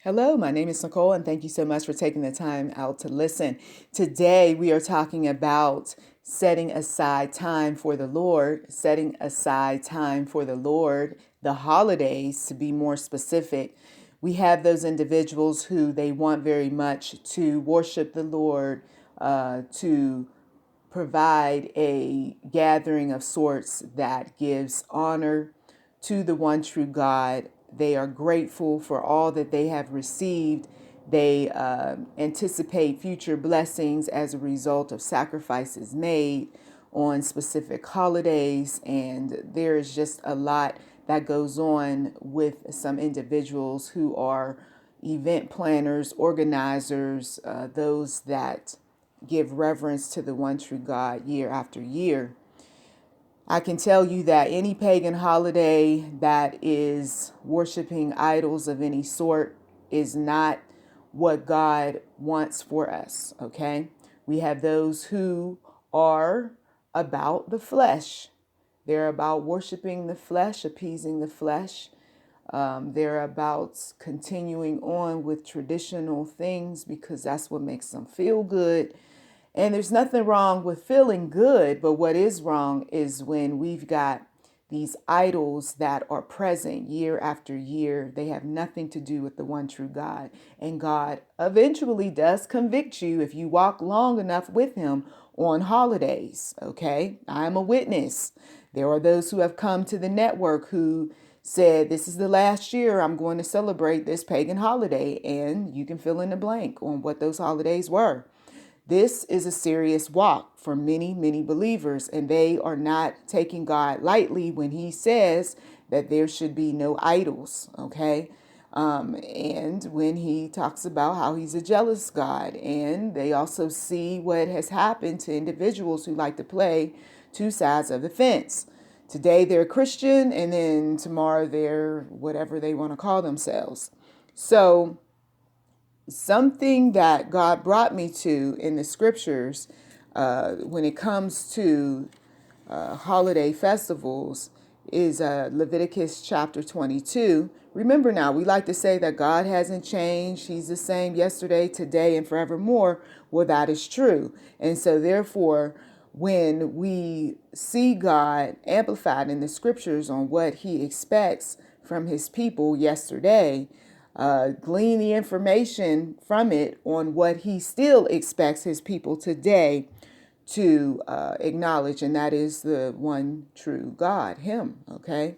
Hello, my name is Nicole, and thank you so much for taking the time out to listen. Today, we are talking about setting aside time for the Lord, the holidays to be more specific. We have those individuals who they want very much to worship the Lord, to provide a gathering of sorts that gives honor to the one true God. They are grateful for all that they have received. They anticipate future blessings as a result of sacrifices made on specific holidays. And there is just a lot that goes on with some individuals who are event planners, organizers, those that give reverence to the one true God year after year. I can tell you that any pagan holiday that is worshiping idols of any sort is not what God wants for us, okay? We have those who are about the flesh. They're about worshiping the flesh, appeasing the flesh. They're about continuing on with traditional things because that's what makes them feel good. And there's nothing wrong with feeling good, but what is wrong is when we've got these idols that are present year after year. They have nothing to do with the one true God. And God eventually does convict you if you walk long enough with Him on holidays. Okay, I'm a witness. There are those who have come to the network who said, this is the last year I'm going to celebrate this pagan holiday. And you can fill in the blank on what those holidays were. This is a serious walk for many, many believers, and they are not taking God lightly when He says that there should be no idols, okay? And when He talks about how He's a jealous God, and they also see what has happened to individuals who like to play two sides of the fence. Today they're Christian, and then tomorrow they're whatever they want to call themselves. So, something that God brought me to in the scriptures when it comes to holiday festivals is Leviticus chapter 22. Remember now, we like to say that God hasn't changed. He's the same yesterday, today, and forevermore. Well, that is true. And so therefore, when we see God amplified in the scriptures on what He expects from His people yesterday, glean the information from it on what He still expects His people today to acknowledge, and that is the one true God, Him, okay?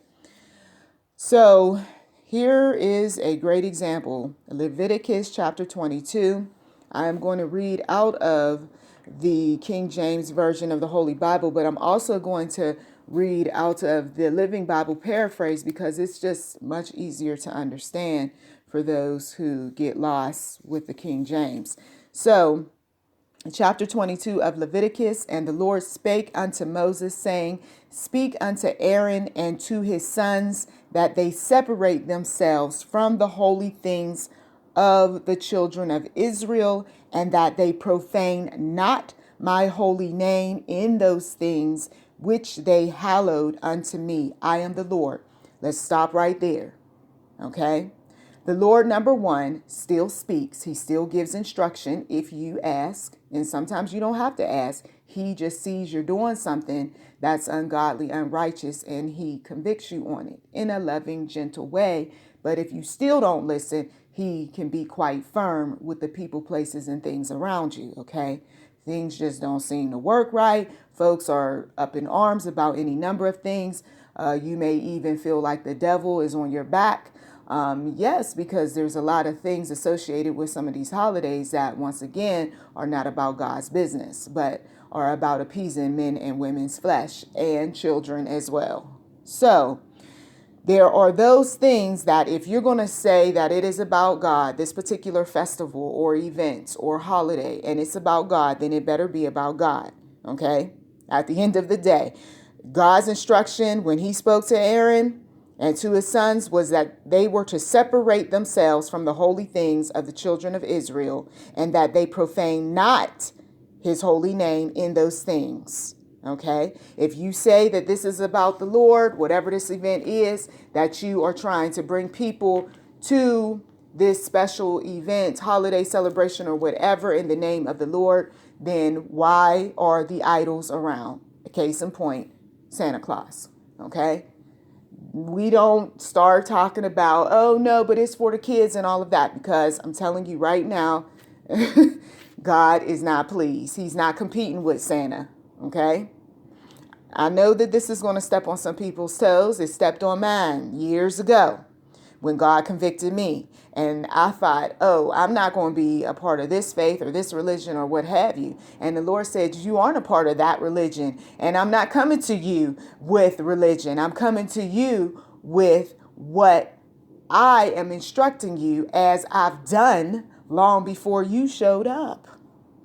So here is a great example, Leviticus chapter 22. I am going to read out of the King James Version of the Holy Bible, but I'm also going to read out of the Living Bible paraphrase because it's just much easier to understand for those who get lost with the King James. So, chapter 22 of Leviticus, and the Lord spake unto Moses, saying, Speak unto Aaron and to his sons, that they separate themselves from the holy things of the children of Israel, and that they profane not my holy name in those things which they hallowed unto me. I am the Lord. Let's stop right there. Okay? The Lord, number one, still speaks. He still gives instruction if you ask. And sometimes you don't have to ask. He just sees you're doing something that's ungodly, unrighteous, and He convicts you on it in a loving, gentle way. But if you still don't listen, He can be quite firm with the people, places, and things around you, okay? Things just don't seem to work right. Folks are up in arms about any number of things. You may even feel like the devil is on your back. Yes, because there's a lot of things associated with some of these holidays that, once again, are not about God's business, but are about appeasing men and women's flesh and children as well. So, there are those things that if you're going to say that it is about God, this particular festival or event or holiday, and it's about God, then it better be about God, okay? At the end of the day, God's instruction when He spoke to Aaron and to his sons was that they were to separate themselves from the holy things of the children of Israel, and that they profane not His holy name in those things. Okay? If you say that this is about the Lord, whatever this event is, that you are trying to bring people to this special event, holiday celebration, or whatever in the name of the Lord, then why are the idols around? Case in point, Santa Claus. Okay? We don't start talking about, oh no, but it's for the kids and all of that, because I'm telling you right now, God is not pleased. He's not competing with Santa. Okay? I know that this is going to step on some people's toes. It stepped on mine years ago when God convicted me. And I thought, oh, I'm not going to be a part of this faith or this religion or what have you. And the Lord said, you aren't a part of that religion. And I'm not coming to you with religion. I'm coming to you with what I am instructing you, as I've done long before you showed up.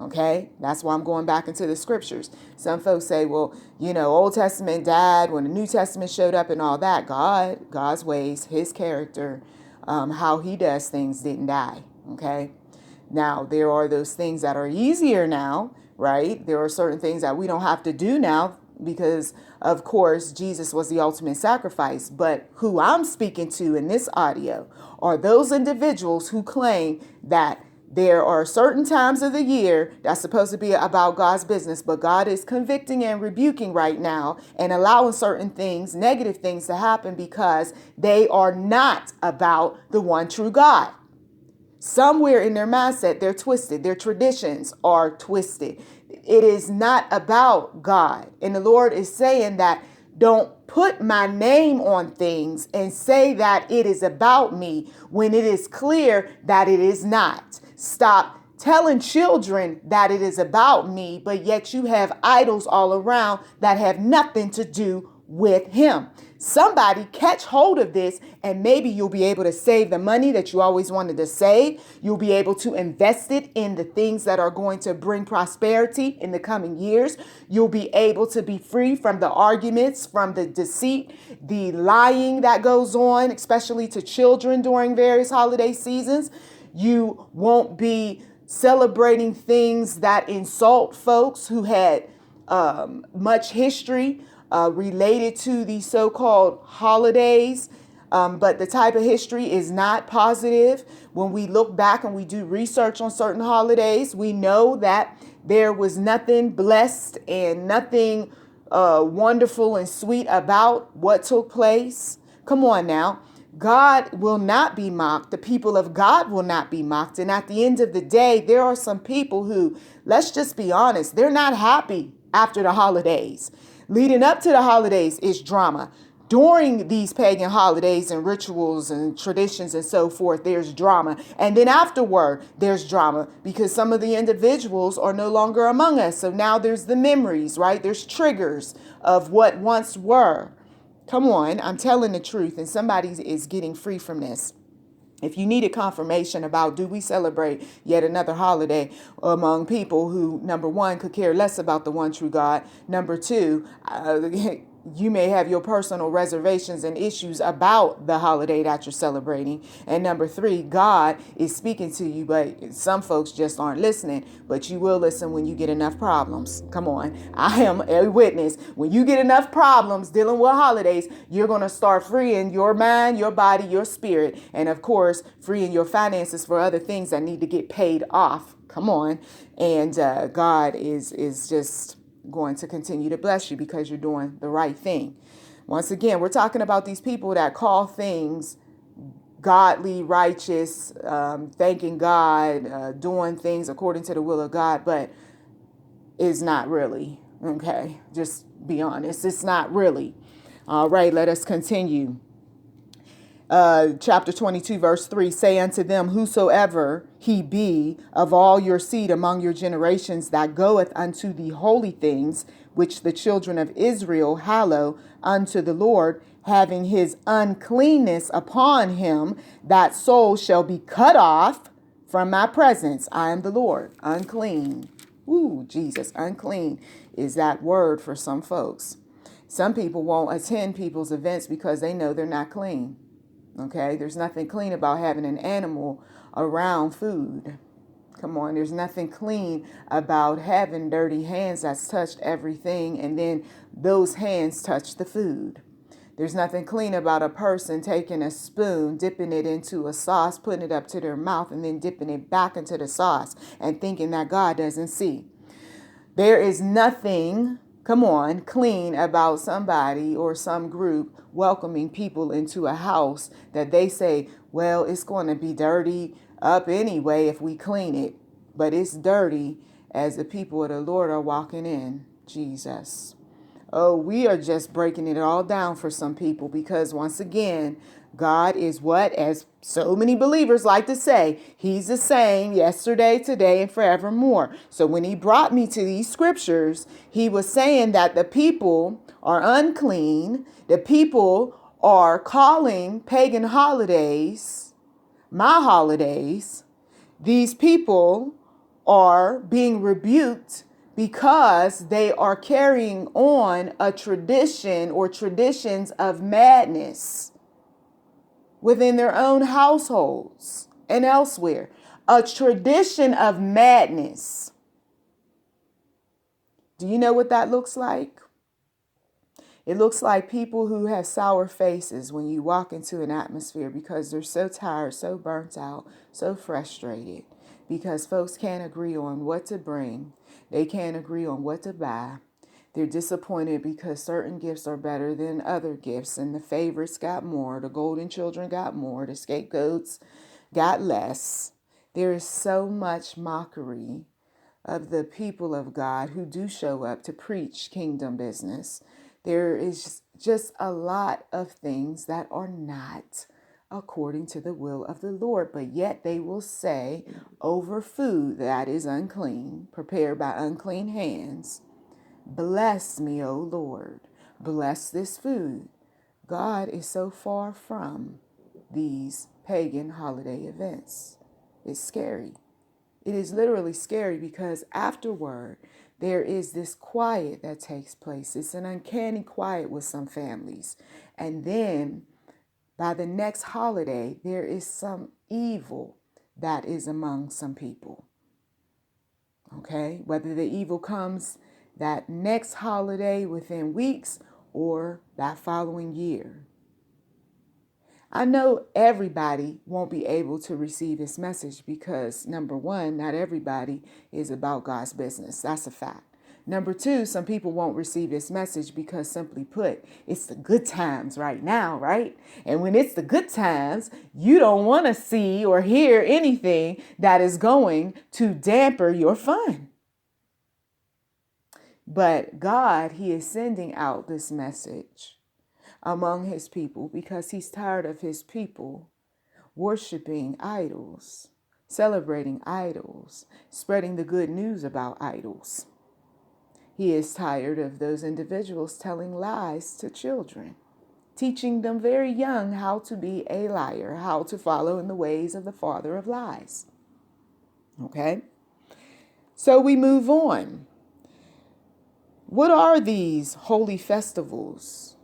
Okay, that's why I'm going back into the scriptures. Some folks say, well, Old Testament died when the New Testament showed up and all that. God's ways, his character, how he does things didn't die. Okay, now there are those things that are easier now, right? There are certain things that we don't have to do now because, of course, Jesus was the ultimate sacrifice. But who I'm speaking to in this audio are those individuals who claim that there are certain times of the year that's supposed to be about God's business, but God is convicting and rebuking right now and allowing certain things, negative things, to happen because they are not about the one true God. Somewhere in their mindset, they're twisted. Their traditions are twisted. It is not about God. And the Lord is saying that don't put my name on things and say that it is about me when it is clear that it is not. Stop telling children that it is about me, but yet you have idols all around that have nothing to do with him. Somebody catch hold of this, and maybe you'll be able to save the money that you always wanted to save. You'll be able to invest it in the things that are going to bring prosperity in the coming years. You'll be able to be free from the arguments, from the deceit, the lying that goes on, especially to children during various holiday seasons. You won't be celebrating things that insult folks who had much history related to these so-called holidays. But the type of history is not positive. When we look back and we do research on certain holidays, we know that there was nothing blessed and nothing wonderful and sweet about what took place. Come on now. God will not be mocked. The people of God will not be mocked. And at the end of the day, there are some people who, let's just be honest, they're not happy after the holidays. Leading up to the holidays is drama. During these pagan holidays and rituals and traditions and so forth, there's drama. And then afterward, there's drama because some of the individuals are no longer among us. So now there's the memories, right? There's triggers of what once were. Come on, I'm telling the truth, and somebody is getting free from this. If you needed confirmation about do we celebrate yet another holiday among people who, number one, could care less about the one true God. Number two, you may have your personal reservations and issues about the holiday that you're celebrating. And number three, God is speaking to you, but some folks just aren't listening. But you will listen when you get enough problems. Come on. I am a witness. When you get enough problems dealing with holidays, you're going to start freeing your mind, your body, your spirit, and of course, freeing your finances for other things that need to get paid off. Come on. And God is just going to continue to bless you because you're doing the right thing. Once again, we're talking about these people that call things godly, righteous, thanking God, doing things according to the will of God, but is not really. Okay, just be honest. It's not really. All right, let us continue. Chapter 22, verse 3, say unto them, whosoever he be of all your seed among your generations that goeth unto the holy things, which the children of Israel hallow unto the Lord, having his uncleanness upon him, that soul shall be cut off from my presence. I am the Lord. Unclean. Ooh, Jesus, unclean is that word for some folks. Some people won't attend people's events because they know they're not clean. Okay, there's nothing clean about having an animal around food. Come on, there's nothing clean about having dirty hands that's touched everything and then those hands touch the food. There's nothing clean about a person taking a spoon, dipping it into a sauce, putting it up to their mouth, and then dipping it back into the sauce and thinking that God doesn't see. There is nothing, come on, clean about somebody or some group welcoming people into a house that they say, well, it's going to be dirty up anyway if we clean it. But it's dirty as the people of the Lord are walking in. Jesus. Oh, we are just breaking it all down for some people because once again, God is what, as so many believers like to say, he's the same yesterday, today, and forevermore. So when he brought me to these scriptures, he was saying that the people are unclean. The people are calling pagan holidays my holidays. These people are being rebuked because they are carrying on a tradition or traditions of madness within their own households and elsewhere. A tradition of madness. Do you know what that looks like? It looks like people who have sour faces when you walk into an atmosphere because they're so tired, so burnt out, so frustrated because folks can't agree on what to bring. They can't agree on what to buy. They're disappointed because certain gifts are better than other gifts and the favorites got more, the golden children got more, the scapegoats got less. There is so much mockery of the people of God who do show up to preach kingdom business. There is just a lot of things that are not according to the will of the Lord, but yet they will say over food that is unclean, prepared by unclean hands, bless me, O Lord, bless this food. God is so far from these pagan holiday events. It's scary. It is literally scary because afterward, there is this quiet that takes place. It's an uncanny quiet with some families. And then by the next holiday, there is some evil that is among some people. Okay? Whether the evil comes that next holiday within weeks or that following year. I know everybody won't be able to receive this message because, number one, not everybody is about God's business. That's a fact. Number two, some people won't receive this message because, simply put, it's the good times right now, right? And when it's the good times, you don't want to see or hear anything that is going to damper your fun. But God, he is sending out this message among his people because he's tired of his people worshiping idols, celebrating idols, spreading the good news about idols. He is tired of those individuals telling lies to children, teaching them very young how to be a liar, how to follow in the ways of the father of lies. Okay? So we move on. What are these holy festivals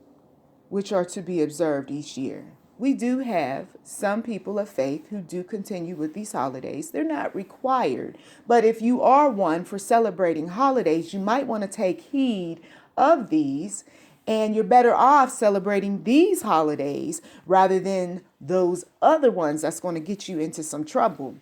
which are to be observed each year? We do have some people of faith who do continue with these holidays. They're not required, but if you are one for celebrating holidays, you might want to take heed of these, and you're better off celebrating these holidays rather than those other ones that's going to get you into some trouble.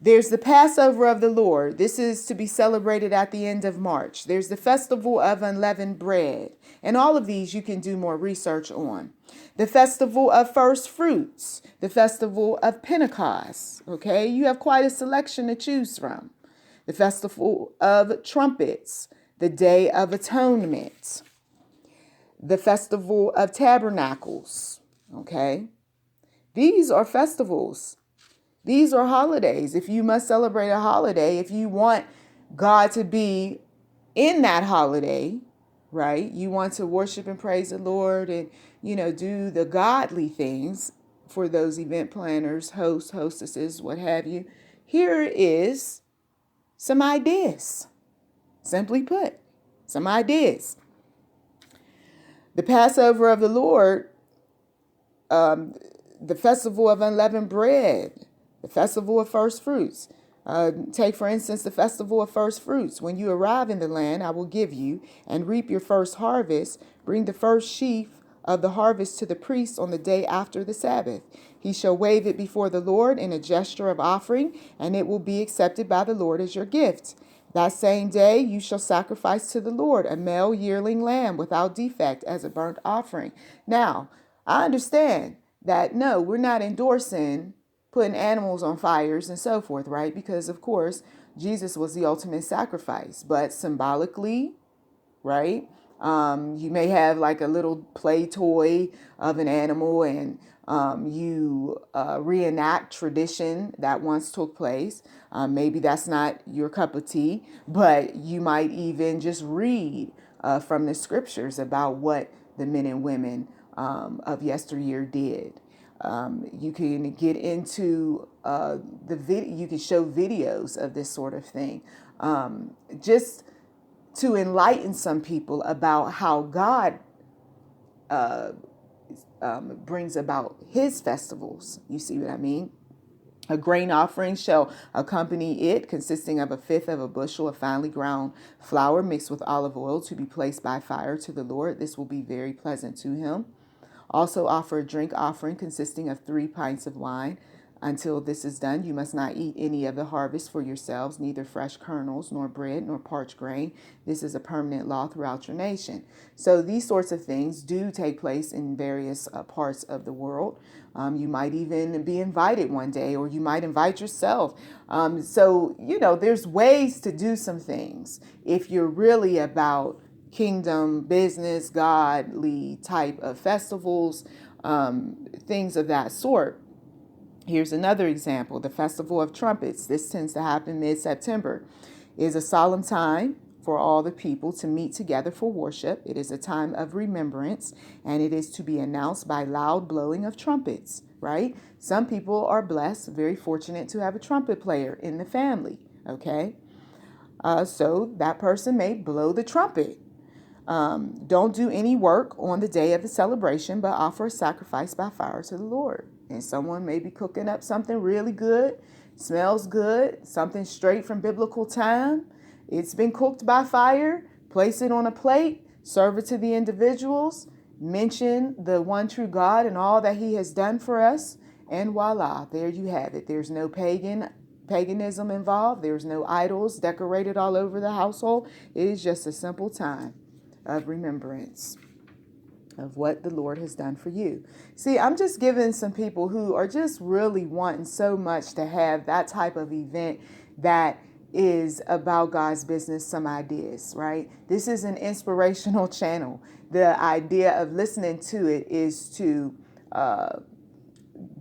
There's the Passover of the Lord. This is to be celebrated at the end of March. There's the Festival of Unleavened Bread. And all of these you can do more research on. The Festival of First Fruits. The Festival of Pentecost. Okay, you have quite a selection to choose from. The Festival of Trumpets. The Day of Atonement. The Festival of Tabernacles. Okay, these are festivals. These are holidays. If you must celebrate a holiday, if you want God to be in that holiday, right? You want to worship and praise the Lord and, do the godly things for those event planners, hosts, hostesses, what have you. Here is some ideas. Simply put, some ideas. The Passover of the Lord, the Festival of Unleavened Bread, the Festival of First Fruits. Take, for instance, the Festival of First Fruits. When you arrive in the land I will give you and reap your first harvest, bring the first sheaf of the harvest to the priest on the day after the Sabbath. He shall wave it before the Lord in a gesture of offering, and it will be accepted by the Lord as your gift. That same day you shall sacrifice to the Lord a male yearling lamb without defect as a burnt offering. Now, I understand that no, we're not endorsing putting animals on fires and so forth, right? Because, of course, Jesus was the ultimate sacrifice. But symbolically, right? You may have like a little play toy of an animal, and you reenact tradition that once took place. Maybe that's not your cup of tea, but you might even just read from the scriptures about what the men and women of yesteryear did. You can get into the video. You can show videos of this sort of thing. Just to enlighten some people about how God brings about his festivals. You see what I mean? A grain offering shall accompany it, consisting of 1/5 of a bushel of finely ground flour mixed with olive oil to be placed by fire to the Lord. This will be very pleasant to him. Also offer a drink offering consisting of 3 pints of wine. Until this is done, you must not eat any of the harvest for yourselves, neither fresh kernels, nor bread, nor parched grain. This is a permanent law throughout your nation. So these sorts of things do take place in various parts of the world. You might even be invited one day, or you might invite yourself. There's ways to do some things if you're really about kingdom, business, godly type of festivals, things of that sort. Here's another example. The Festival of Trumpets. This tends to happen mid-September. It is a solemn time for all the people to meet together for worship. It is a time of remembrance, and it is to be announced by loud blowing of trumpets, right? Some people are blessed, very fortunate to have a trumpet player in the family, okay? So that person may blow the trumpet. Don't do any work on the day of the celebration, but offer a sacrifice by fire to the Lord. And someone may be cooking up something really good, smells good, something straight from biblical time. It's been cooked by fire. Place it on a plate, serve it to the individuals, mention the one true God and all that he has done for us, and voila, there you have it. There's no paganism involved. There's no idols decorated all over the household. It is just a simple time of remembrance of what the Lord has done for you. See, I'm just giving some people who are just really wanting so much to have that type of event that is about God's business, some ideas, right? This is an inspirational channel. The idea of listening to it is to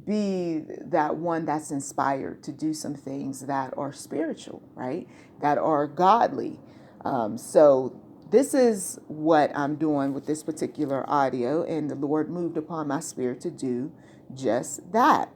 be that one that's inspired to do some things that are spiritual, right? That are godly. So this is what I'm doing with this particular audio, and the Lord moved upon my spirit to do just that.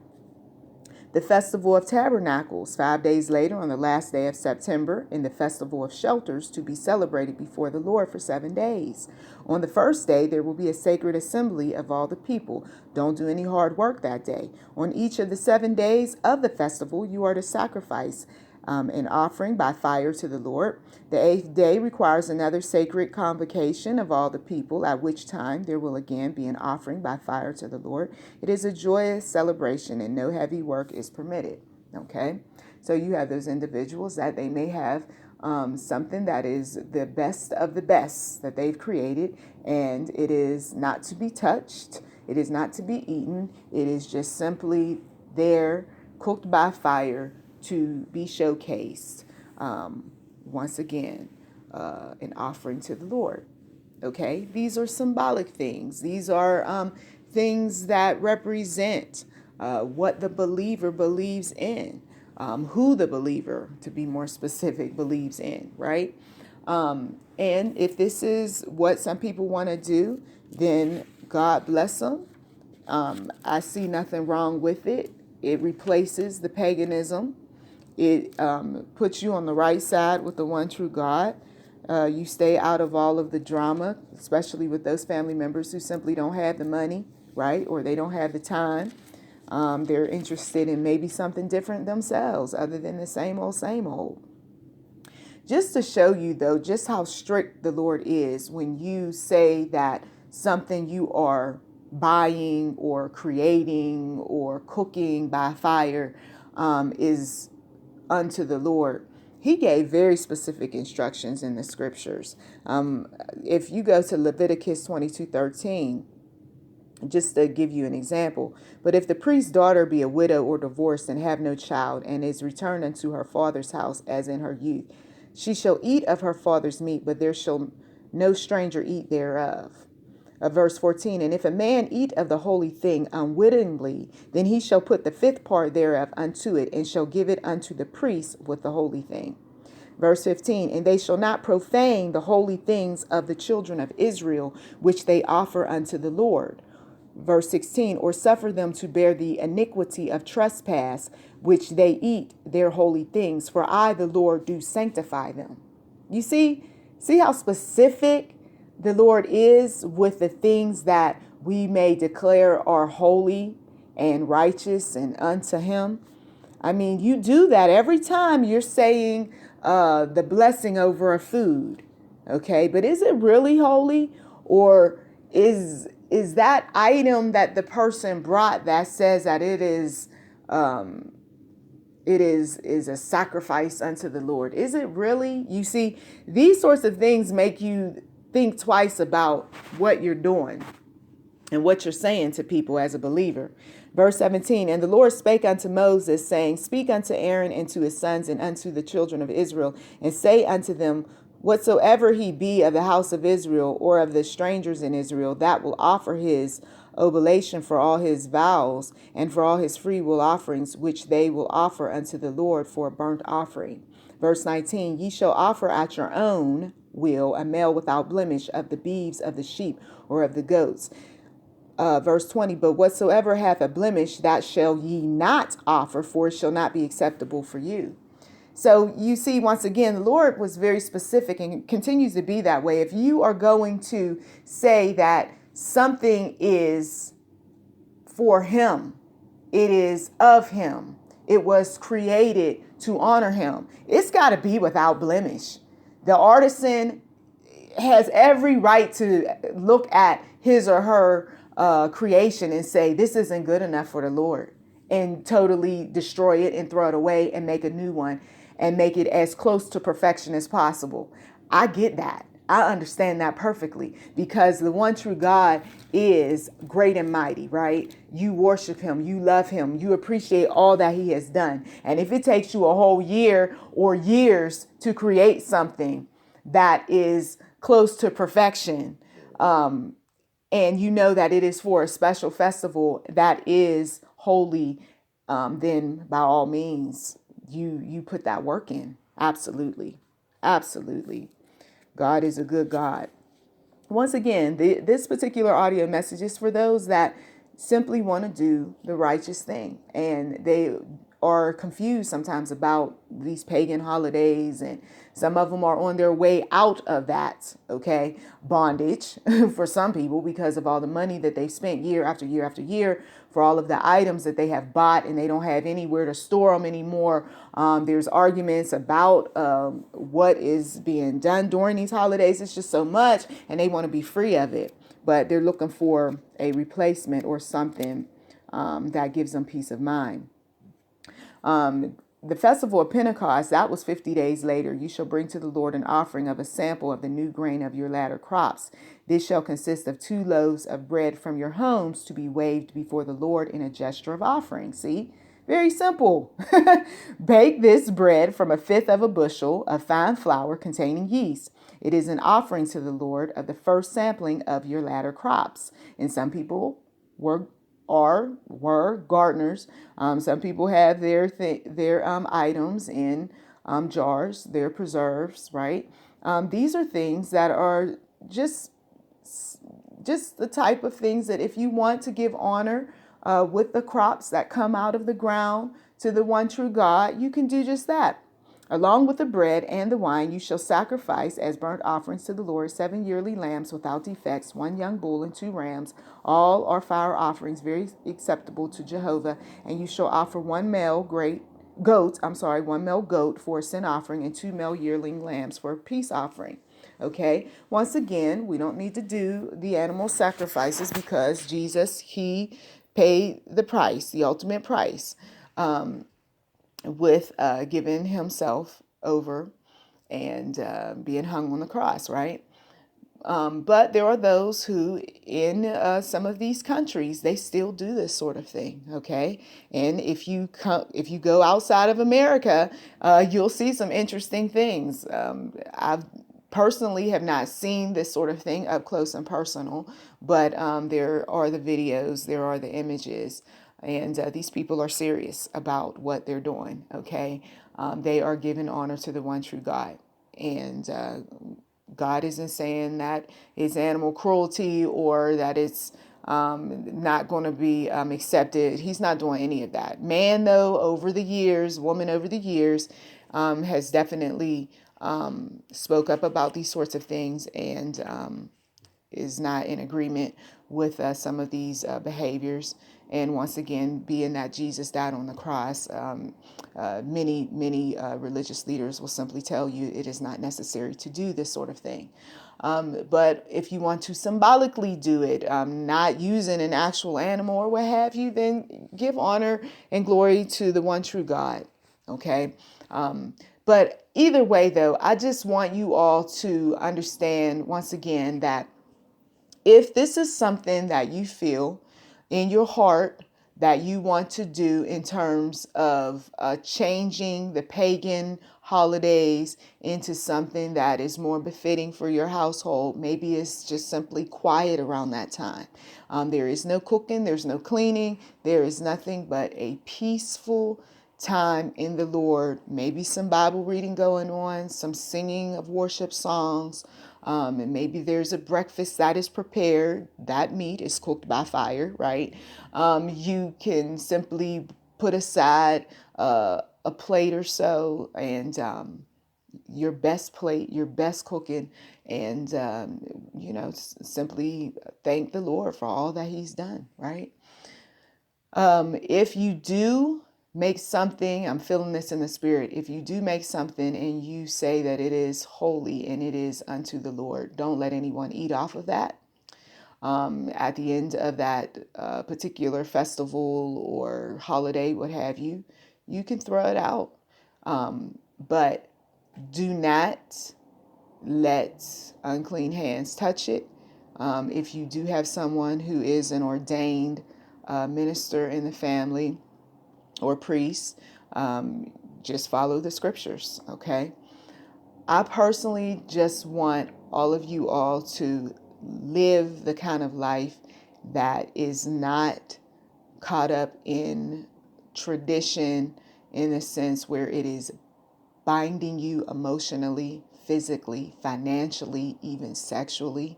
The Festival of Tabernacles, 5 days later on the last day of September, in the Festival of Shelters, to be celebrated before the Lord for 7 days. On the first day, there will be a sacred assembly of all the people. Don't do any hard work that day. On each of the 7 days of the festival, you are to sacrifice an offering by fire to the Lord. The 8th day requires another sacred convocation of all the people, at which time there will again be an offering by fire to the Lord. It is a joyous celebration, and no heavy work is permitted. Okay, so you have those individuals that they may have something that is the best of the best that they've created, and it is not to be touched. It is not to be eaten. It is just simply there, cooked by fire, to be showcased. Once again, an offering to the Lord. Okay, these are symbolic things. These are things that represent what the believer believes in, who the believer, to be more specific, believes in, right? And if this is what some people want to do, then God bless them. I see nothing wrong with it. It replaces the paganism. It puts you on the right side with the one true God. You stay out of all of the drama, especially with those family members who simply don't have the money, right? Or they don't have the time. They're interested in maybe something different themselves other than the same old, same old. Just to show you, though, just how strict the Lord is when you say that something you are buying or creating or cooking by fire is unto the Lord. He gave very specific instructions in the scriptures. If you go to Leviticus 22:13, just to give you an example. But if the priest's daughter be a widow or divorced and have no child, and is returned unto her father's house as in her youth, she shall eat of her father's meat, but there shall no stranger eat thereof. Verse 14, and if a man eat of the holy thing unwittingly, then he shall put the fifth part thereof unto it, and shall give it unto the priest with the holy thing. Verse 15, and they shall not profane the holy things of the children of Israel, which they offer unto the Lord. Verse 16, or suffer them to bear the iniquity of trespass, which they eat their holy things, for I, the Lord, do sanctify them. You see how specific the Lord is with the things that we may declare are holy and righteous and unto him. I mean, you do that every time you're saying the blessing over a food. Okay, but is it really holy, or is that item that the person brought that says that it is a sacrifice unto the Lord? Is it really? You see, these sorts of things make you think twice about what you're doing and what you're saying to people as a believer. Verse 17, and the Lord spake unto Moses, saying, speak unto Aaron and to his sons and unto the children of Israel, and say unto them, whatsoever he be of the house of Israel or of the strangers in Israel, that will offer his oblation for all his vows and for all his freewill offerings, which they will offer unto the Lord for a burnt offering. Verse 19, ye shall offer at your own will a male without blemish of the beeves of the sheep or of the goats. Verse 20, but whatsoever hath a blemish, that shall ye not offer, for it shall not be acceptable for you. So you see, once again, the Lord was very specific and continues to be that way. If you are going to say that something is for him, it is of him, it was created to honor him, it's got to be without blemish. The artisan has every right to look at his or her creation and say, this isn't good enough for the Lord, and totally destroy it and throw it away and make a new one and make it as close to perfection as possible. I get that. I understand that perfectly, because the one true God is great and mighty, right? You worship him, you love him, you appreciate all that he has done. And if it takes you a whole year or years to create something that is close to perfection, and you know that it is for a special festival that is holy, then by all means, you put that work in. Absolutely. Absolutely. God is a good God. Once again, this particular audio message is for those that simply want to do the righteous thing, and they are confused sometimes about these pagan holidays, and some of them are on their way out of that, okay, bondage for some people, because of all the money that they've spent year after year after year for all of the items that they have bought, and they don't have anywhere to store them anymore. There's arguments about what is being done during these holidays. It's just so much, and they want to be free of it, but they're looking for a replacement or something that gives them peace of mind. The festival of Pentecost, that was 50 days later. You shall bring to the Lord an offering of a sample of the new grain of your latter crops. This shall consist of 2 loaves of bread from your homes, to be waved before the Lord in a gesture of offering. See? Very simple. Bake this bread from 1/5 of a bushel of fine flour containing yeast. It is an offering to the Lord of the first sampling of your latter crops. And some people were gardeners. Some people have their items in jars, their preserves, right? These are things that are just the type of things that if you want to give honor with the crops that come out of the ground to the one true God, you can do just that. Along with the bread and the wine, you shall sacrifice as burnt offerings to the Lord 7 yearly lambs without defects, 1 young bull and 2 rams. All are fire offerings, very acceptable to Jehovah. And you shall offer 1 male goat for a sin offering, and 2 male yearling lambs for a peace offering. Okay. Once again, we don't need to do the animal sacrifices because Jesus, he paid the price, the ultimate price, with giving himself over and being hung on the cross, right? But there are those who, in some of these countries, they still do this sort of thing. Okay, and if you go outside of America, you'll see some interesting things. I personally have not seen this sort of thing up close and personal, but there are the videos, there are the images, and these people are serious about what they're doing. Okay, they are giving honor to the one true God, and God isn't saying that it's animal cruelty or that it's not going to be accepted. He's not doing any of that. Man, though, over the years, woman over the years, has definitely spoke up about these sorts of things and is not in agreement with some of these behaviors. And once again, being that Jesus died on the cross, many religious leaders will simply tell you it is not necessary to do this sort of thing. But if you want to symbolically do it, not using an actual animal or what have you, then give honor and glory to the one true God. Okay. But either way, though, I just want you all to understand once again that if this is something that you feel in your heart that you want to do in terms of changing the pagan holidays into something that is more befitting for your household, maybe it's just simply quiet around that time. There is no cooking, there's no cleaning, there is nothing but a peaceful time in the Lord, maybe some Bible reading going on, some singing of worship songs, and maybe there's a breakfast that is prepared. That meat is cooked by fire, right? You can simply put aside a plate or so and your best plate, your best cooking, and, simply thank the Lord for all that he's done, right? If you do make something, I'm feeling this in the spirit. If you do make something and you say that it is holy and it is unto the Lord, don't let anyone eat off of that. At the end of that particular festival or holiday, what have you, you can throw it out. But do not let unclean hands touch it. If you do have someone who is an ordained minister in the family or priest, just follow the scriptures, okay? I personally just want all of you all to live the kind of life that is not caught up in tradition in the sense where it is binding you emotionally, physically, financially, even sexually.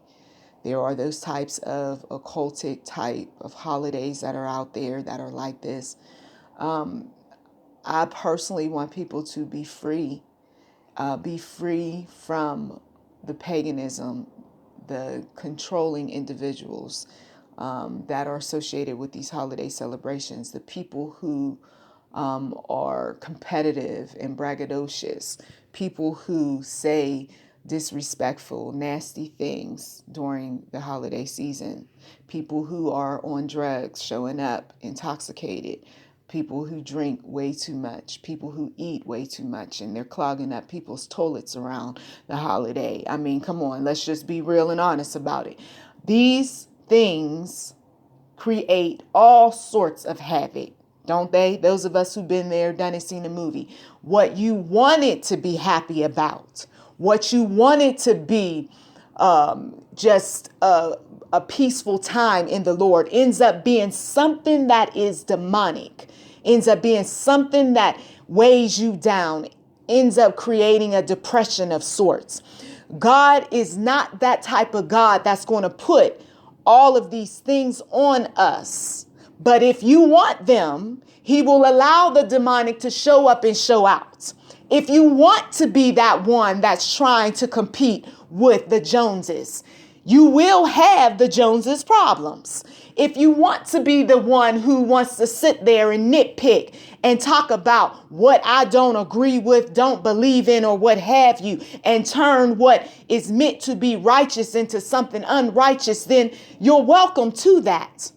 There are those types of occultic type of holidays that are out there that are like this. I personally want people to be free from the paganism, the controlling individuals that are associated with these holiday celebrations, the people who are competitive and braggadocious, people who say disrespectful, nasty things during the holiday season, people who are on drugs, showing up intoxicated, people who drink way too much, people who eat way too much, and they're clogging up people's toilets around the holiday. I mean, come on, let's just be real and honest about it. These things create all sorts of havoc, don't they? Those of us who've been there, done it, seen the movie. What you wanted to be happy about, what you wanted to be just a peaceful time in the Lord ends up being something that is demonic, ends up being something that weighs you down, ends up creating a depression of sorts. God is not that type of God that's going to put all of these things on us. But if you want them, he will allow the demonic to show up and show out. If you want to be that one that's trying to compete with the Joneses, you will have the Joneses problems. if you want to be the one who wants to sit there and nitpick and talk about what I don't agree with, don't believe in, or what have you, and turn what is meant to be righteous into something unrighteous, then you're welcome to that.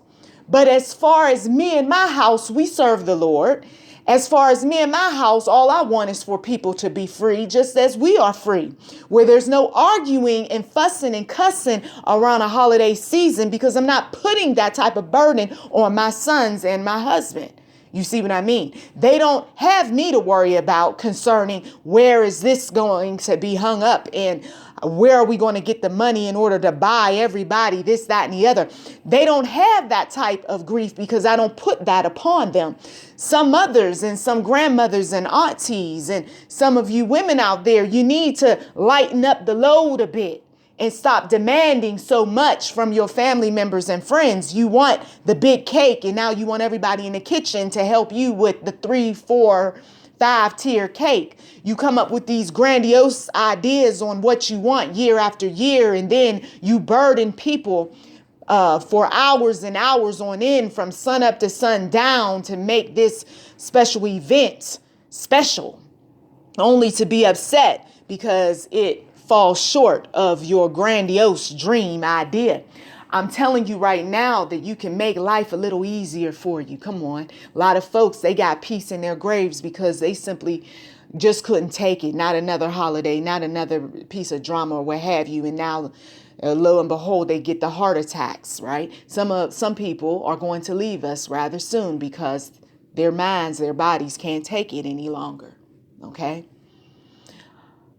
But as far as me and my house, we serve the Lord. As far as me and my house, all I want is for people to be free, just as we are free, where there's no arguing and fussing and cussing around a holiday season, because I'm not putting that type of burden on my sons and my husband. You see what I mean? They don't have me to worry about concerning where is this going to be hung up and where are we going to get the money in order to buy everybody this, that, and the other. They don't have that type of grief because I don't put that upon them. Some mothers and some grandmothers and aunties and some of you women out there, you need to lighten up the load a bit and stop demanding so much from your family members and friends. You want the big cake, and now you want everybody in the kitchen to help you with the 3, 4, 5-tier cake. You come up with these grandiose ideas on what you want year after year, and then you burden people for hours and hours on end from sun up to sundown to make this special event special, only to be upset because it falls short of your grandiose dream idea. I'm telling you right now that you can make life a little easier for you. Come on. A lot of folks, they got peace in their graves because they simply just couldn't take it. Not another holiday, not another piece of drama or what have you. And now, lo and behold, they get the heart attacks, right? Some people are going to leave us rather soon because their minds, their bodies can't take it any longer. Okay?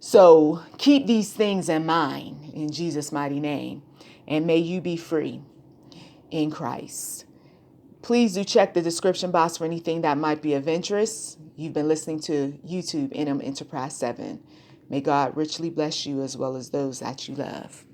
So keep these things in mind in Jesus' mighty name, and may you be free in Christ. Please do check the description box for anything that might be of interest. You've been listening to YouTube NM Enterprise 7. May God richly bless you as well as those that you love.